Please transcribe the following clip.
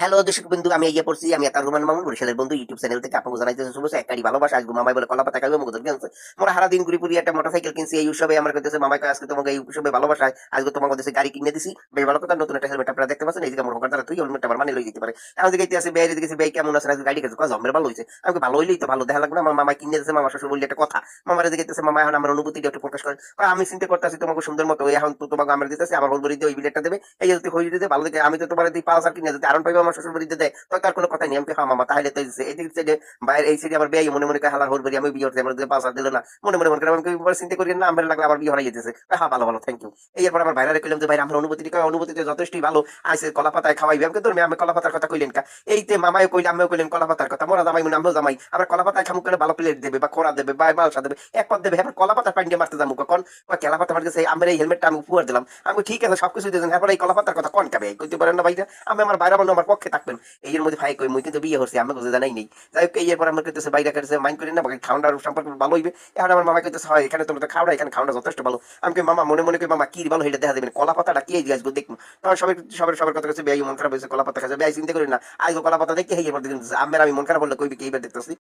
Hello দর্শক বন্ধু, আমি ইয়ে পড়ছি, আমি এত রহমান মামুন বরিশালের বন্ধু ইউটিউব চ্যানেল থেকে আপনাকে জানাইতেছি শুভেচ্ছা। একটাই ভালোবাসা, আজকে মামাই বলে কলা পাতা খাইবে মুখ ধরবে আনছে। মোরা হারা দিন ঘুরি পুরি একটা মোটরসাইকেল কিনছি, এই উৎসবে আমার কাছে মামাই কয় আজকে তোমাকে এই উৎসবে ভালোবাসায় আজকে তোমাকে কাছে গাড়ি কিনে দিছি। বেশ ভালো কথা, নতুন একটা হেলমেট আপনারা দেখতে পাচ্ছেন, এই যে আমার হোকার দ্বারা তুই হেলমেটটা আমার মানে লই দিতে পারে। এখন দিকে আছে বেয়ে দিকে বেই কেমন আছে, আজকে গাড়ি কাছে কাজ জমের ভালো হয়েছে। আমাকে ভালো হইলেই তো ভালো দেখা লাগবে না। আমার মামা কিনে দিয়েছে, মামা শ্বশুর বললে একটা কথা, মামারে দিকে মামা এখন আমার অনুভূতিটা একটু প্রকাশ করে। আমি চিন্তা করতেছি তোমাকে সুন্দর মতো, এখন তো তোমাকে আমার দিতেছে, আমার বন্ধু দিয়ে ওই বিলেটটা দেবে, এই যদি হয়ে দিতে ভালো দিকে আমি তো তোমার দিই পালসার কিনে দিতে আরন পাইবে আমার শ্বশুর বাড়িতে দেয়, তো তার কোনো কথা নেই। আমি হ্যাঁ মামা তাহলে তো এদিক সাইডে বাইরে এই সাইডে আমার বেয়ে মনে মনে হালার হরবরি আমি বিয়ে হচ্ছে আমার পালসার দিল না, মনে মনে মনে করে আমাকে চিন্তা করি না, আমার লাগলে আমার বিয়ে হয়ে যেতেছে। হ্যাঁ ভালো ভালো থ্যাংক ইউ। এরপর আমার বাইরে কইলাম যে ভাই আমার অনুভূতিতে যথেষ্টই ভালো আইসে, কলা পাতায় খাওয়াইবে আমাকে ধরবে, আমি কলা পাতার কথা কইলেন কা এইতে মামায় কইলে আমিও কইলেন কলা পাতার কথা, মোরা জামাই মনে আমিও জামাই, আমরা কলা পাতায় খামুক করে ভালো প্লেট দেবে বা খোরা দেবে বা মালসা দেবে, এক পদ দেবে, এবার কলা পাতার পানি মারতে যাবো কখন কেলা পাতা মারতেছে, আমার এই হেলমেটটা আমি উপহার দিলাম, আমি ঠিক আছে সবকিছু দিয়েছেন, এরপর এই কলা পাতার কথা কন খাবে কইতে পারেন না ভাইরা, আমি আমার বাইরে বন্ধু আমার পক্ষে থাকবেন। এর মধ্যে ভাই কই মুই কিন্তু বিয়ে করছি, আমি বুঝে জানাই নেই। যাই হোক এরপর আমার কাছে বাইরে কাছে মাইন্ড করি না, খাওয়ার সম্পর্ক ভালো হইবে। এখন আমার মামা কইতেছে হয় এখানে তোমরা তো খাওয়া, এখানে খাওয়াটা যথেষ্ট ভালো। আমি কই মামা মনে মনে কই মামা কি ভালো হইলে দেখা দেবেন, কলা পাতাটা কি এই আসবো দেখবো। তখন সবার কথা কাছে বেয়াই মন খারাপ হয়েছে, কলা পাতা খাচ্ছে বেয়াই চিন্তা করি না, আজকে কলা পাতা দেখতে হেয়ে পড়তে কিন্তু আমি মন খারাপ বললে কইবি কি এইবার দেখতেছি